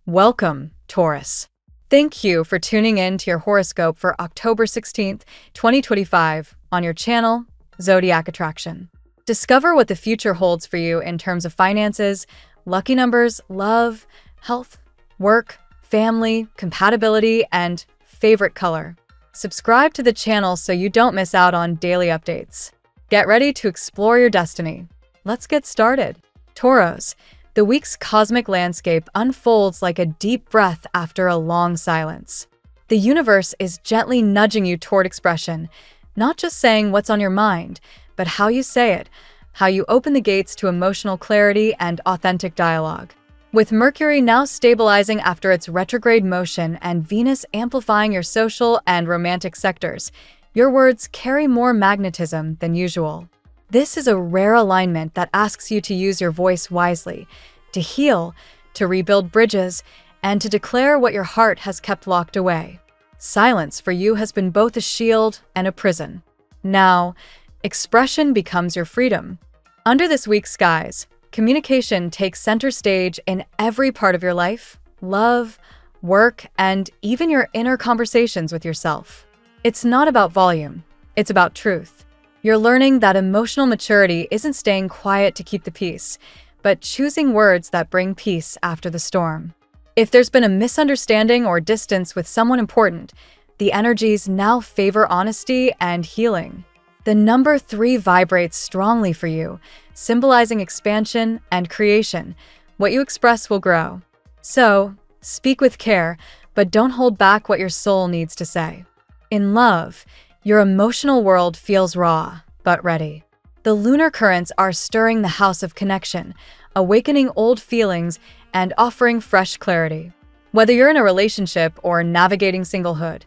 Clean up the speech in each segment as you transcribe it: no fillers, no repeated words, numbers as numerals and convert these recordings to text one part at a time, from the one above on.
Welcome, Taurus. Thank you for tuning in to your horoscope for October 16th, 2025 on your channel, Zodiac Attraction. Discover what the future holds for you in terms of finances, lucky numbers, love, health, work, family, compatibility, and favorite color. Subscribe to the channel so you don't miss out on daily updates. Get ready to explore your destiny. Let's get started. Taurus. The week's cosmic landscape unfolds like a deep breath after a long silence. The universe is gently nudging you toward expression, not just saying what's on your mind, but how you say it, how you open the gates to emotional clarity and authentic dialogue. With Mercury now stabilizing after its retrograde motion and Venus amplifying your social and romantic sectors, your words carry more magnetism than usual. This is a rare alignment that asks you to use your voice wisely, to heal, to rebuild bridges, and to declare what your heart has kept locked away. Silence for you has been both a shield and a prison. Now, expression becomes your freedom. Under this week's skies, communication takes center stage in every part of your life, love, work, and even your inner conversations with yourself. It's not about volume, it's about truth. You're learning that emotional maturity isn't staying quiet to keep the peace, but choosing words that bring peace after the storm. If there's been a misunderstanding or distance with someone important, the energies now favor honesty and healing. The number 3 vibrates strongly for you, symbolizing expansion and creation. What you express will grow. So, speak with care, but don't hold back what your soul needs to say. In love, your emotional world feels raw, but ready. The lunar currents are stirring the house of connection, awakening old feelings and offering fresh clarity. Whether you're in a relationship or navigating singlehood,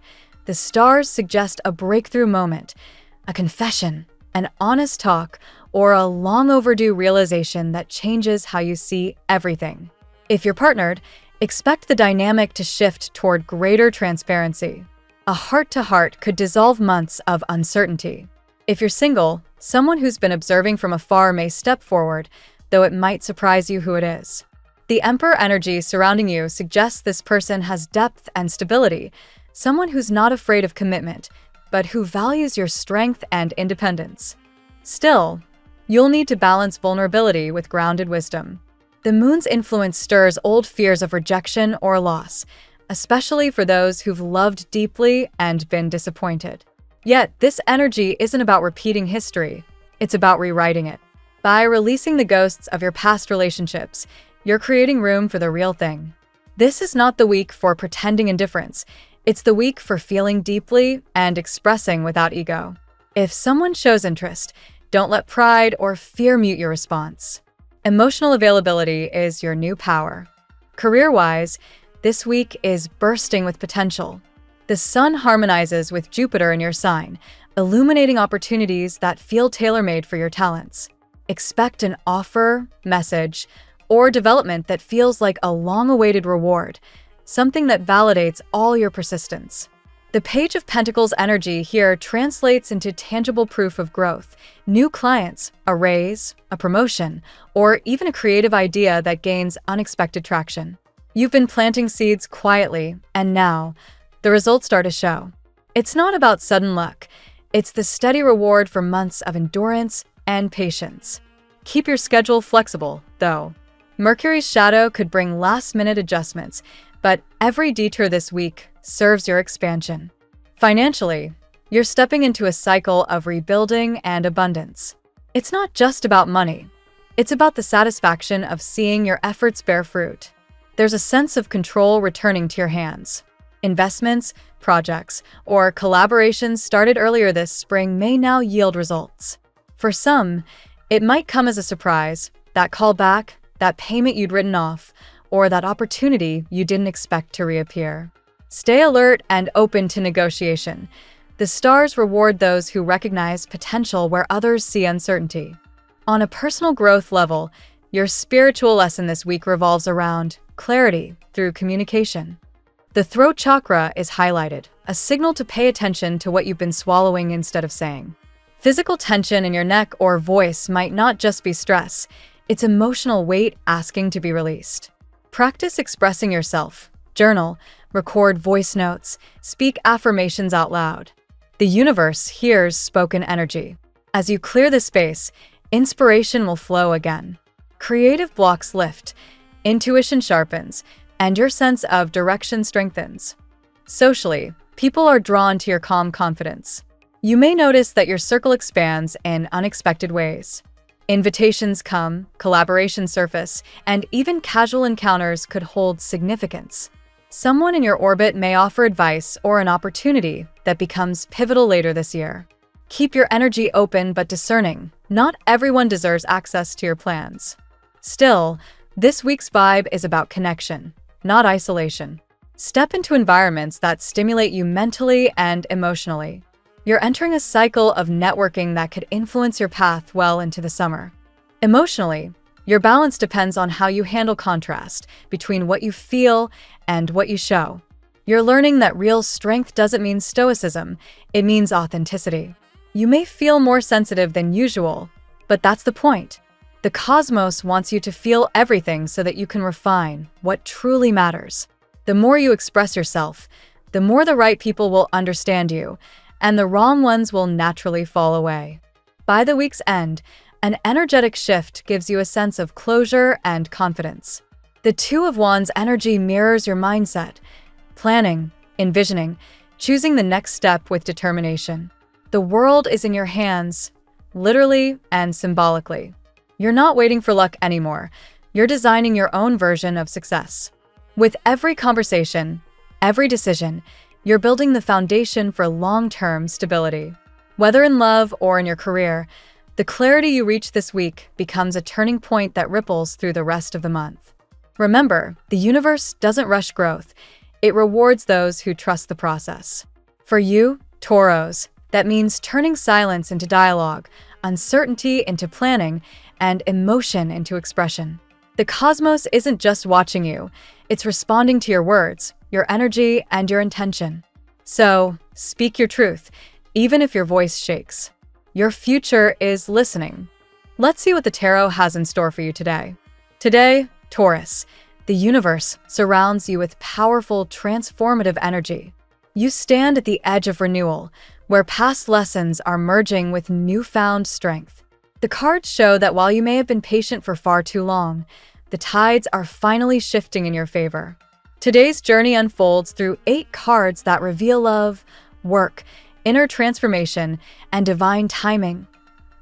the stars suggest a breakthrough moment, a confession, an honest talk, or a long overdue realization that changes how you see everything. If you're partnered, expect the dynamic to shift toward greater transparency. A heart-to-heart could dissolve months of uncertainty. If you're single, someone who's been observing from afar may step forward, though it might surprise you who it is. The Emperor energy surrounding you suggests this person has depth and stability, someone who's not afraid of commitment, but who values your strength and independence. Still, you'll need to balance vulnerability with grounded wisdom. The moon's influence stirs old fears of rejection or loss, especially for those who've loved deeply and been disappointed. Yet, this energy isn't about repeating history, it's about rewriting it. By releasing the ghosts of your past relationships, you're creating room for the real thing. This is not the week for pretending indifference, it's the week for feeling deeply and expressing without ego. If someone shows interest, don't let pride or fear mute your response. Emotional availability is your new power. Career-wise, this week is bursting with potential. The sun harmonizes with Jupiter in your sign, illuminating opportunities that feel tailor-made for your talents. Expect an offer, message, or development that feels like a long-awaited reward, something that validates all your persistence. The Page of Pentacles energy here translates into tangible proof of growth, new clients, a raise, a promotion, or even a creative idea that gains unexpected traction. You've been planting seeds quietly, and now, the results start to show. It's not about sudden luck, it's the steady reward for months of endurance and patience. Keep your schedule flexible, though. Mercury's shadow could bring last-minute adjustments, but every detour this week serves your expansion. Financially, you're stepping into a cycle of rebuilding and abundance. It's not just about money, it's about the satisfaction of seeing your efforts bear fruit. There's a sense of control returning to your hands. Investments, projects, or collaborations started earlier this spring may now yield results. For some, it might come as a surprise, that call back, that payment you'd written off, or that opportunity you didn't expect to reappear. Stay alert and open to negotiation. The stars reward those who recognize potential where others see uncertainty. On a personal growth level, your spiritual lesson this week revolves around clarity through communication. The throat chakra is highlighted, a signal to pay attention to what you've been swallowing instead of saying. Physical tension in your neck or voice might not just be stress, it's emotional weight asking to be released. Practice expressing yourself. Journal, record voice notes, speak affirmations out loud. The universe hears spoken energy. As you clear the space, inspiration will flow again. Creative blocks lift, intuition sharpens, and your sense of direction strengthens. Socially, people are drawn to your calm confidence. You may notice that your circle expands in unexpected ways. Invitations come, collaborations surface, and even casual encounters could hold significance. Someone in your orbit may offer advice or an opportunity that becomes pivotal later this year. Keep your energy open but discerning. Not everyone deserves access to your plans. Still, this week's vibe is about connection, not isolation. Step into environments that stimulate you mentally and emotionally. You're entering a cycle of networking that could influence your path well into the summer. Emotionally, your balance depends on how you handle contrast between what you feel and what you show. You're learning that real strength doesn't mean stoicism, it means authenticity. You may feel more sensitive than usual, but that's the point. The cosmos wants you to feel everything so that you can refine what truly matters. The more you express yourself, the more the right people will understand you, and the wrong ones will naturally fall away. By the week's end, an energetic shift gives you a sense of closure and confidence. The Two of Wands energy mirrors your mindset, planning, envisioning, choosing the next step with determination. The world is in your hands, literally and symbolically. You're not waiting for luck anymore. You're designing your own version of success. With every conversation, every decision, you're building the foundation for long-term stability. Whether in love or in your career, the clarity you reach this week becomes a turning point that ripples through the rest of the month. Remember, the universe doesn't rush growth. It rewards those who trust the process. For you, Taurus, that means turning silence into dialogue, uncertainty into planning, and emotion into expression. The cosmos isn't just watching you, it's responding to your words, your energy, and your intention. So, speak your truth, even if your voice shakes. Your future is listening. Let's see what the tarot has in store for you today. Today, Taurus, the universe surrounds you with powerful, transformative energy. You stand at the edge of renewal, where past lessons are merging with newfound strength. The cards show that while you may have been patient for far too long, the tides are finally shifting in your favor. Today's journey unfolds through 8 cards that reveal love, work, inner transformation, and divine timing,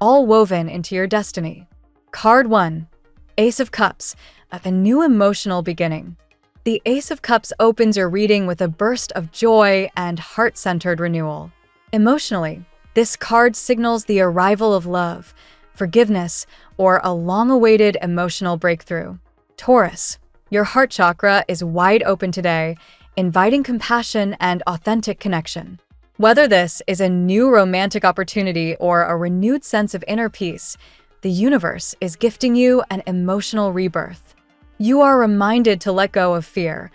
all woven into your destiny. Card 1, Ace of Cups, of a new emotional beginning. The Ace of Cups opens your reading with a burst of joy and heart-centered renewal. Emotionally, this card signals the arrival of love, forgiveness, or a long-awaited emotional breakthrough. Taurus, your heart chakra is wide open today, inviting compassion and authentic connection. Whether this is a new romantic opportunity or a renewed sense of inner peace, the universe is gifting you an emotional rebirth. You are reminded to let go of fear.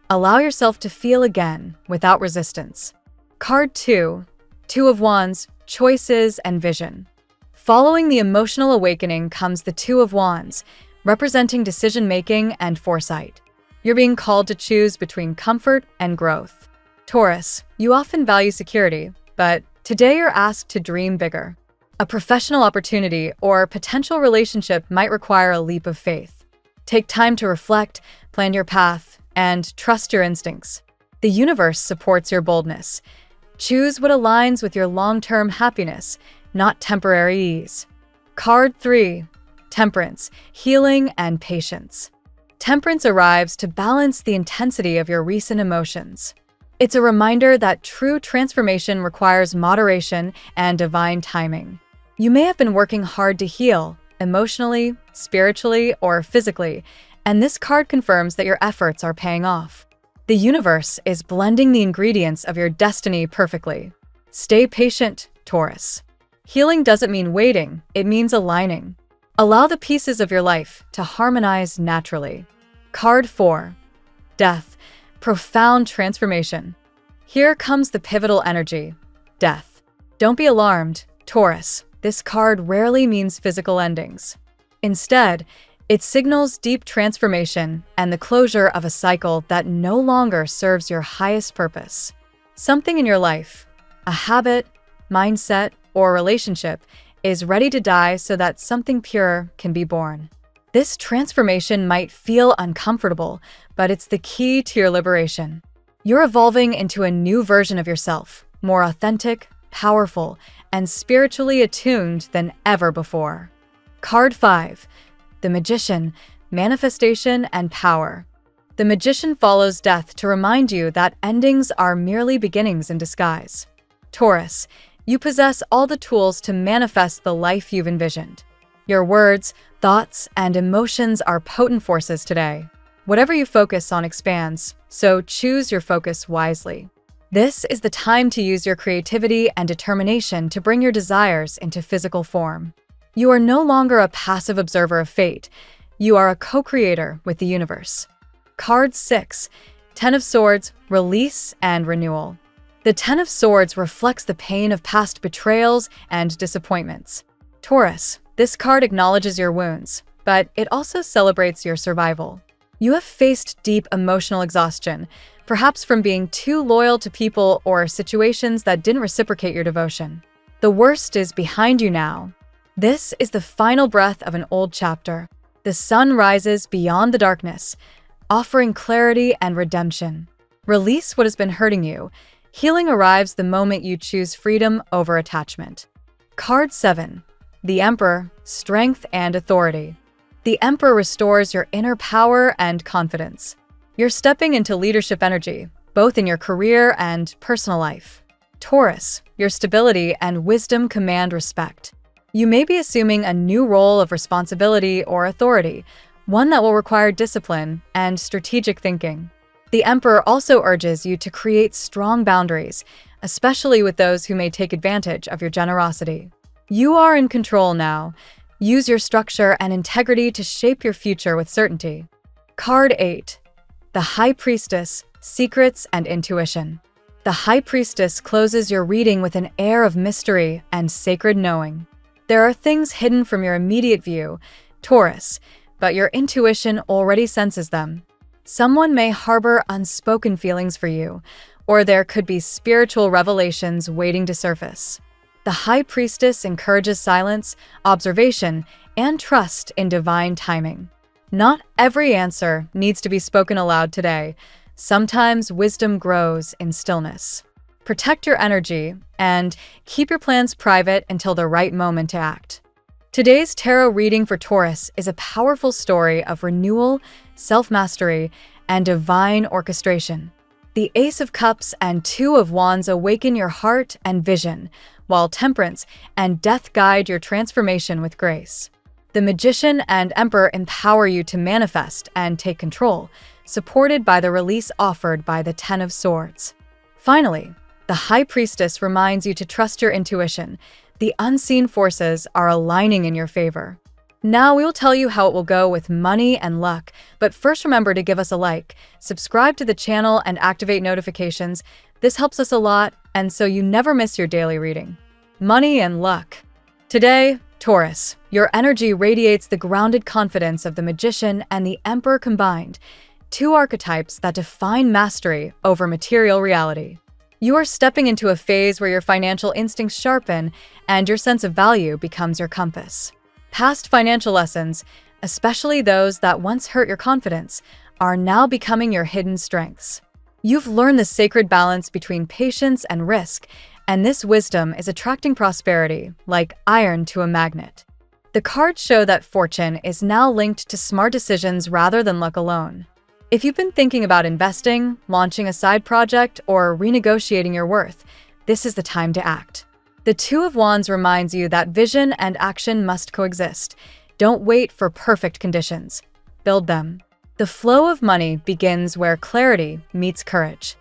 Allow yourself to feel again without resistance. Card 2, Two of Wands, choices and vision. Following the emotional awakening comes the Two of Wands, representing decision-making and foresight. You're being called to choose between comfort and growth. Taurus, you often value security, but today you're asked to dream bigger. A professional opportunity or potential relationship might require a leap of faith. Take time to reflect, plan your path, and trust your instincts. The universe supports your boldness. Choose what aligns with your long-term happiness, not temporary ease. Card 3, Temperance, healing and patience. Temperance arrives to balance the intensity of your recent emotions. It's a reminder that true transformation requires moderation and divine timing. You may have been working hard to heal, emotionally, spiritually, or physically, and this card confirms that your efforts are paying off. The universe is blending the ingredients of your destiny perfectly. Stay patient, Taurus. Healing doesn't mean waiting, it means aligning. Allow the pieces of your life to harmonize naturally. Card 4, Death, profound transformation. Here comes the pivotal energy, death. Don't be alarmed, Taurus. This card rarely means physical endings. Instead, It signals deep transformation and the closure of a cycle that no longer serves your highest purpose. Something in your life, a habit, mindset, or relationship, is ready to die so that something pure can be born. This transformation might feel uncomfortable, but it's the key to your liberation. You're evolving into a new version of yourself, more authentic, powerful, and spiritually attuned than ever before. Card 5. The Magician, Manifestation and Power. The Magician follows death to remind you that endings are merely beginnings in disguise. Taurus, you possess all the tools to manifest the life you've envisioned. Your words, thoughts, and emotions are potent forces today. Whatever you focus on expands, so choose your focus wisely. This is the time to use your creativity and determination to bring your desires into physical form. You are no longer a passive observer of fate. You are a co-creator with the universe. Card 6. Ten of Swords, Release and Renewal. The Ten of Swords reflects the pain of past betrayals and disappointments. Taurus, this card acknowledges your wounds, but it also celebrates your survival. You have faced deep emotional exhaustion, perhaps from being too loyal to people or situations that didn't reciprocate your devotion. The worst is behind you now. This is the final breath of an old chapter. The sun rises beyond the darkness, offering clarity and redemption. Release what has been hurting you. Healing arrives the moment you choose freedom over attachment. Card 7. The Emperor, Strength and Authority. The Emperor restores your inner power and confidence. You're stepping into leadership energy, both in your career and personal life. Taurus, your stability and wisdom command respect. You may be assuming a new role of responsibility or authority, one that will require discipline and strategic thinking. The Emperor also urges you to create strong boundaries, especially with those who may take advantage of your generosity. You are in control now. Use your structure and integrity to shape your future with certainty. Card 8. The High Priestess, Secrets and Intuition. The High Priestess closes your reading with an air of mystery and sacred knowing. There are things hidden from your immediate view, Taurus, but your intuition already senses them. Someone may harbor unspoken feelings for you, or there could be spiritual revelations waiting to surface. The High Priestess encourages silence, observation, and trust in divine timing. Not every answer needs to be spoken aloud today. Sometimes wisdom grows in stillness. Protect your energy and keep your plans private until the right moment to act. Today's tarot reading for Taurus is a powerful story of renewal, self-mastery, and divine orchestration. The Ace of Cups and Two of Wands awaken your heart and vision, while Temperance and Death guide your transformation with grace. The Magician and Emperor empower you to manifest and take control, supported by the release offered by the Ten of Swords. Finally, the High Priestess reminds you to trust your intuition. The unseen forces are aligning in your favor. Now we will tell you how it will go with money and luck, but first remember to give us a like, subscribe to the channel, and activate notifications. This helps us a lot, and so you never miss your daily reading. Money and luck. Today, Taurus, your energy radiates the grounded confidence of the Magician and the Emperor combined, two archetypes that define mastery over material reality. You are stepping into a phase where your financial instincts sharpen and your sense of value becomes your compass. Past financial lessons, especially those that once hurt your confidence, are now becoming your hidden strengths. You've learned the sacred balance between patience and risk, and this wisdom is attracting prosperity like iron to a magnet. The cards show that fortune is now linked to smart decisions rather than luck alone. If you've been thinking about investing, launching a side project, or renegotiating your worth, this is the time to act. The Two of Wands reminds you that vision and action must coexist. Don't wait for perfect conditions. Build them. The flow of money begins where clarity meets courage.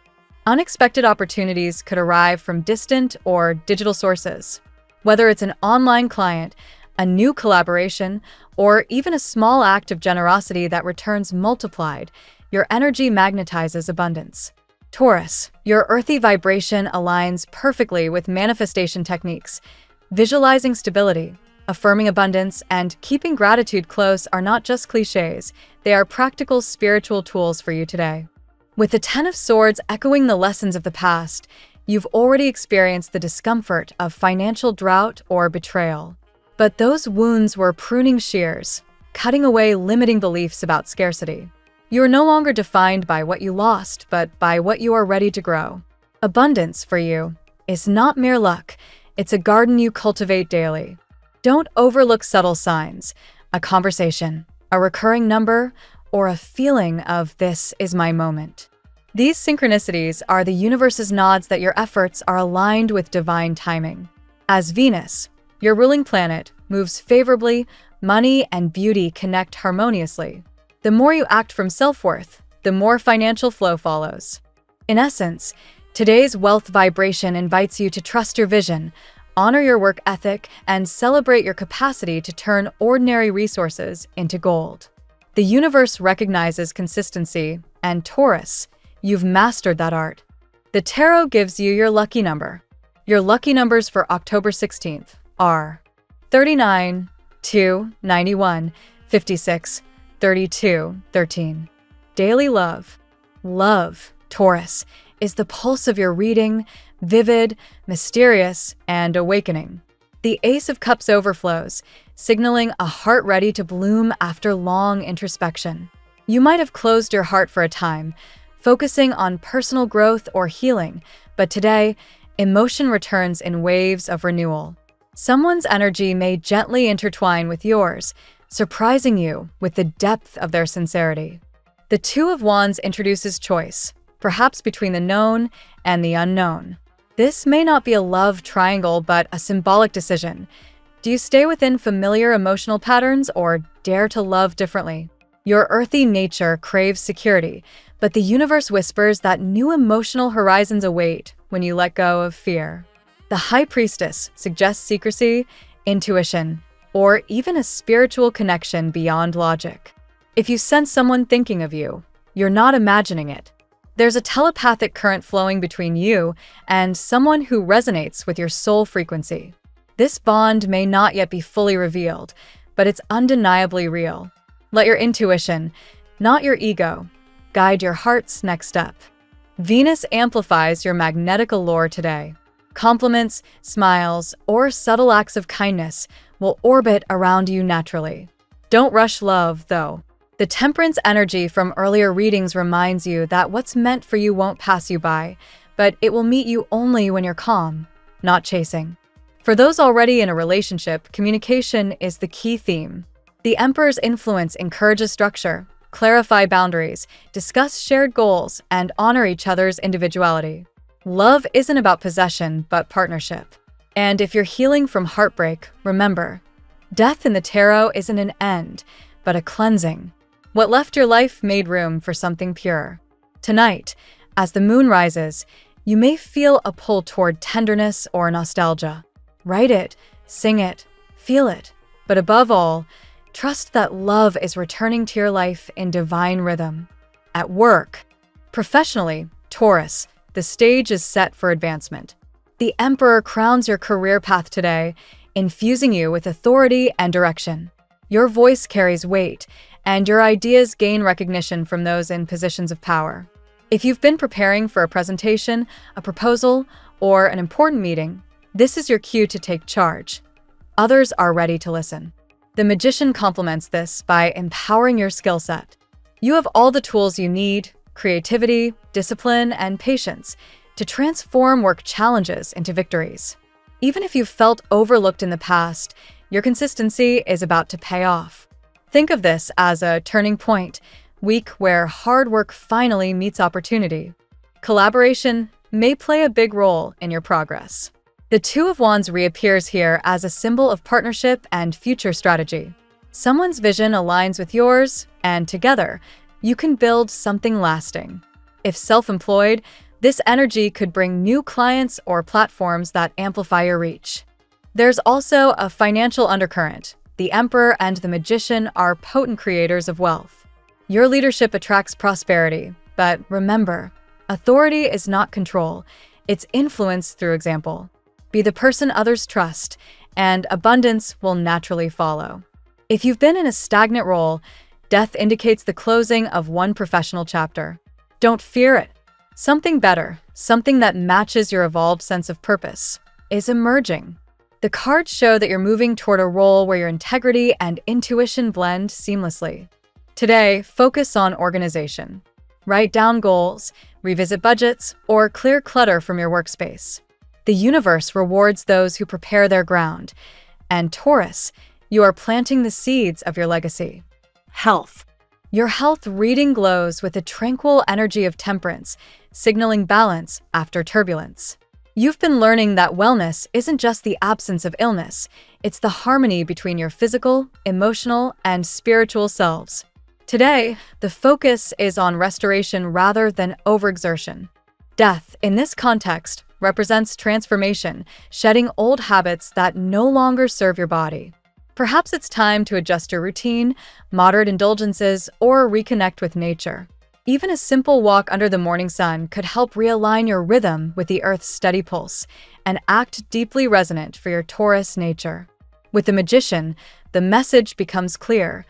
Unexpected opportunities could arrive from distant or digital sources. Whether it's an online client, a new collaboration, or even a small act of generosity that returns multiplied, your energy magnetizes abundance. Taurus, your earthy vibration aligns perfectly with manifestation techniques, visualizing stability, Affirming abundance and keeping gratitude close are not just cliches, they are practical spiritual tools for you today. With the Ten of Swords echoing the lessons of the past, you've already experienced the discomfort of financial drought or betrayal. But those wounds were pruning shears, cutting away limiting beliefs about scarcity. You are no longer defined by what you lost, but by what you are ready to grow. Abundance for you is not mere luck, it's a garden you cultivate daily. Don't overlook subtle signs, a conversation, a recurring number, or a feeling of "this is my moment." These synchronicities are the universe's nods that your efforts are aligned with divine timing. As Venus, your ruling planet, moves favorably, money and beauty connect harmoniously. The more you act from self-worth, the more financial flow follows. In essence, today's wealth vibration invites you to trust your vision, honor your work ethic, and celebrate your capacity to turn ordinary resources into gold. The universe recognizes consistency, and Taurus, you've mastered that art. The tarot gives you your lucky number. Your lucky numbers for October 16th are 39, 2, 91, 56, 32, 13. Daily love. Love, Taurus, is the pulse of your reading, vivid, mysterious, and awakening. The Ace of Cups overflows, signaling a heart ready to bloom after long introspection. You might have closed your heart for a time, focusing on personal growth or healing, but today, emotion returns in waves of renewal. Someone's energy may gently intertwine with yours, surprising you with the depth of their sincerity. The Two of Wands introduces choice, perhaps between the known and the unknown. This may not be a love triangle, but a symbolic decision. Do you stay within familiar emotional patterns or dare to love differently? Your earthy nature craves security, but the universe whispers that new emotional horizons await when you let go of fear. The High Priestess suggests secrecy, intuition, or even a spiritual connection beyond logic. If you sense someone thinking of you, you're not imagining it. There's a telepathic current flowing between you and someone who resonates with your soul frequency. This bond may not yet be fully revealed, but it's undeniably real. Let your intuition, not your ego, guide your heart's next step. Venus amplifies your magnetic allure today. Compliments, smiles, or subtle acts of kindness will orbit around you naturally. Don't rush love, though. The Temperance energy from earlier readings reminds you that what's meant for you won't pass you by, but it will meet you only when you're calm, not chasing. For those already in a relationship, communication is the key theme. The Emperor's influence encourages structure, clarify boundaries, discuss shared goals, and honor each other's individuality. Love isn't about possession, but partnership. And if you're healing from heartbreak, remember, death in the tarot isn't an end, but a cleansing. What left your life made room for something pure. Tonight, as the moon rises, you may feel a pull toward tenderness or nostalgia. Write it, sing it, feel it, but above all, trust that love is returning to your life in divine rhythm. At work, professionally, Taurus, the stage is set for advancement. The Emperor crowns your career path today, infusing you with authority and direction. Your voice carries weight, and your ideas gain recognition from those in positions of power. If you've been preparing for a presentation, a proposal, or an important meeting, this is your cue to take charge. Others are ready to listen. The Magician complements this by empowering your skill set. You have all the tools you need, creativity, discipline, and patience, to transform work challenges into victories. Even if you've felt overlooked in the past, your consistency is about to pay off. Think of this as a turning point, week where hard work finally meets opportunity. Collaboration may play a big role in your progress. The Two of Wands reappears here as a symbol of partnership and future strategy. Someone's vision aligns with yours, and together, you can build something lasting. If self-employed, this energy could bring new clients or platforms that amplify your reach. There's also a financial undercurrent. The Emperor and the Magician are potent creators of wealth. Your leadership attracts prosperity, but remember, authority is not control, it's influence through example. Be the person others trust, and abundance will naturally follow. If you've been in a stagnant role, death indicates the closing of one professional chapter. Don't fear it. Something better, something that matches your evolved sense of purpose, is emerging. The cards show that you're moving toward a role where your integrity and intuition blend seamlessly. Today, focus on organization. Write down goals, revisit budgets, or clear clutter from your workspace. The universe rewards those who prepare their ground. And Taurus, you are planting the seeds of your legacy. Health. Your health reading glows with the tranquil energy of temperance, signaling balance after turbulence. You've been learning that wellness isn't just the absence of illness, it's the harmony between your physical, emotional, and spiritual selves. Today, the focus is on restoration rather than overexertion. Death, in this context, represents transformation, shedding old habits that no longer serve your body. Perhaps it's time to adjust your routine, moderate indulgences, or reconnect with nature. Even a simple walk under the morning sun could help realign your rhythm with the Earth's steady pulse and act deeply resonant for your Taurus nature. With the Magician, the message becomes clear.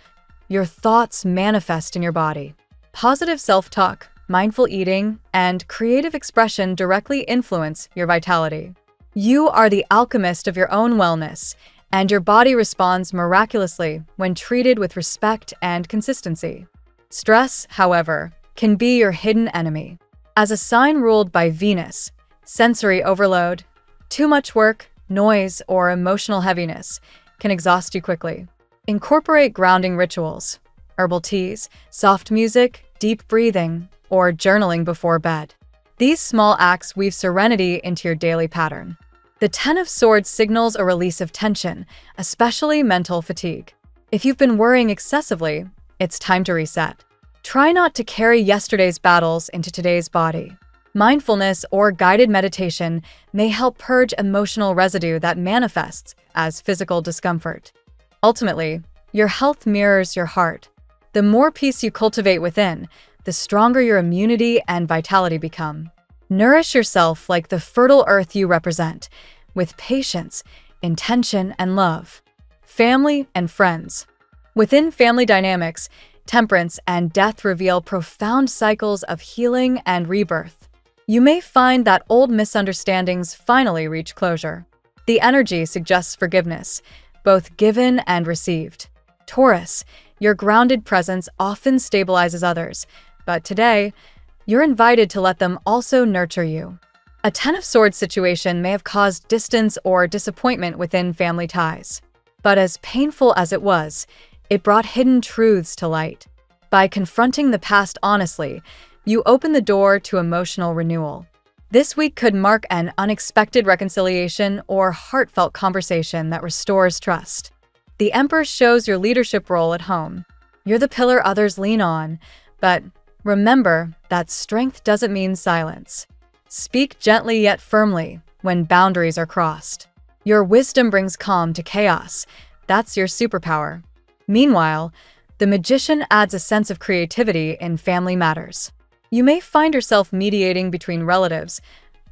Your thoughts manifest in your body. Positive self-talk, mindful eating, and creative expression directly influence your vitality. You are the alchemist of your own wellness, and your body responds miraculously when treated with respect and consistency. Stress, however, can be your hidden enemy. As a sign ruled by Venus, sensory overload, too much work, noise, or emotional heaviness can exhaust you quickly. Incorporate grounding rituals, herbal teas, soft music, deep breathing, or journaling before bed. These small acts weave serenity into your daily pattern. The Ten of Swords signals a release of tension, especially mental fatigue. If you've been worrying excessively, it's time to reset. Try not to carry yesterday's battles into today's body. Mindfulness or guided meditation may help purge emotional residue that manifests as physical discomfort. Ultimately, your health mirrors your heart. The more peace you cultivate within, the stronger your immunity and vitality become. Nourish yourself like the fertile earth you represent, with patience, intention, and love. Family and friends. Within family dynamics, temperance and death reveal profound cycles of healing and rebirth. You may find that old misunderstandings finally reach closure. The energy suggests forgiveness, both given and received. Taurus, your grounded presence often stabilizes others, but today, you're invited to let them also nurture you. A Ten of Swords situation may have caused distance or disappointment within family ties. But as painful as it was, it brought hidden truths to light. By confronting the past honestly, you open the door to emotional renewal. This week could mark an unexpected reconciliation or heartfelt conversation that restores trust. The Emperor shows your leadership role at home. You're the pillar others lean on, but remember that strength doesn't mean silence. Speak gently yet firmly when boundaries are crossed. Your wisdom brings calm to chaos. That's your superpower. Meanwhile, the Magician adds a sense of creativity in family matters. You may find yourself mediating between relatives,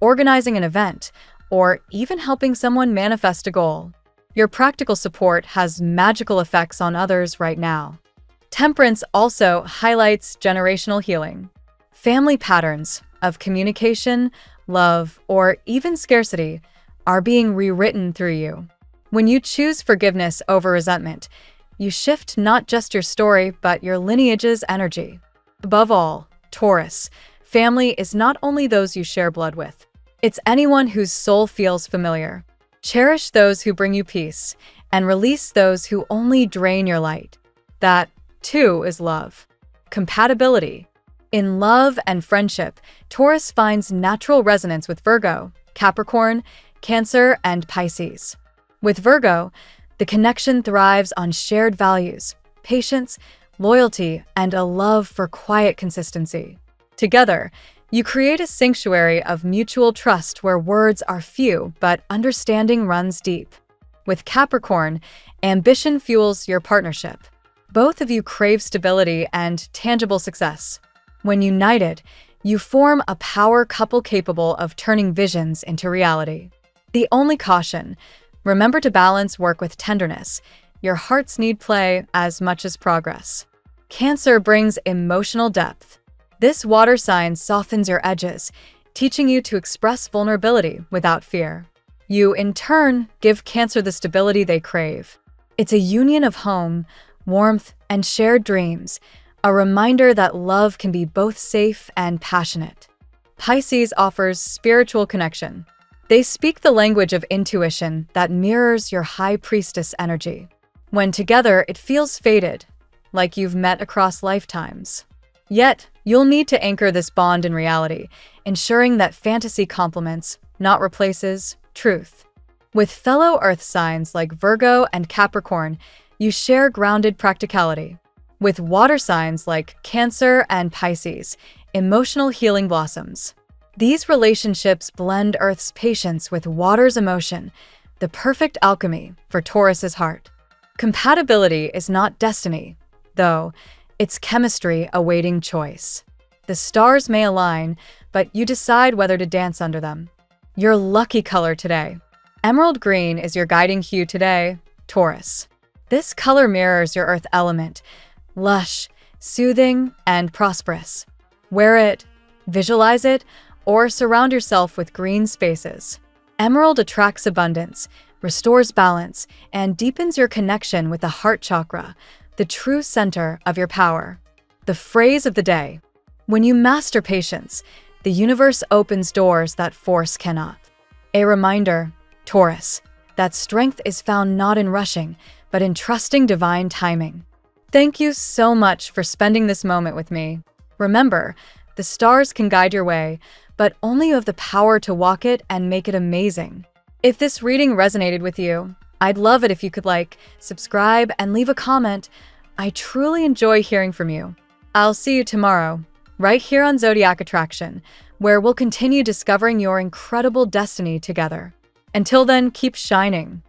organizing an event, or even helping someone manifest a goal. Your practical support has magical effects on others right now. Temperance also highlights generational healing. Family patterns of communication, love, or even scarcity are being rewritten through you. When you choose forgiveness over resentment, you shift not just your story, but your lineage's energy. Above all, Taurus, family is not only those you share blood with. It's anyone whose soul feels familiar. Cherish those who bring you peace, and release those who only drain your light. That, too, is love. Compatibility. In love and friendship, Taurus finds natural resonance with Virgo, Capricorn, Cancer, and Pisces. With Virgo, the connection thrives on shared values, patience, loyalty, and a love for quiet consistency. Together, you create a sanctuary of mutual trust where words are few but understanding runs deep. With Capricorn, ambition fuels your partnership. Both of you crave stability and tangible success. When united, you form a power couple capable of turning visions into reality. The only caution: Remember to balance work with tenderness. Your hearts need play as much as progress. Cancer brings emotional depth. This water sign softens your edges, teaching you to express vulnerability without fear. You, in turn, give Cancer the stability they crave. It's a union of home, warmth, and shared dreams, a reminder that love can be both safe and passionate. Pisces offers spiritual connection. They speak the language of intuition that mirrors your high priestess energy. When together, it feels fated, like you've met across lifetimes. Yet, you'll need to anchor this bond in reality, ensuring that fantasy complements, not replaces, truth. With fellow earth signs like Virgo and Capricorn, you share grounded practicality. With water signs like Cancer and Pisces, emotional healing blossoms. These relationships blend Earth's patience with water's emotion, the perfect alchemy for Taurus's heart. Compatibility is not destiny, though. It's chemistry awaiting choice. The stars may align, but you decide whether to dance under them. Your lucky color today. Emerald green is your guiding hue today, Taurus. This color mirrors your earth element, lush, soothing, and prosperous. Wear it, visualize it, or surround yourself with green spaces. Emerald attracts abundance, restores balance, and deepens your connection with the heart chakra, the true center of your power. The phrase of the day: when you master patience, the universe opens doors that force cannot. A reminder, Taurus, that strength is found not in rushing, but in trusting divine timing. Thank you so much for spending this moment with me. Remember, the stars can guide your way, but only you have the power to walk it and make it amazing. If this reading resonated with you, I'd love it if you could like, subscribe, and leave a comment. I truly enjoy hearing from you. I'll see you tomorrow, right here on Zodiac Attraction, where we'll continue discovering your incredible destiny together. Until then, keep shining.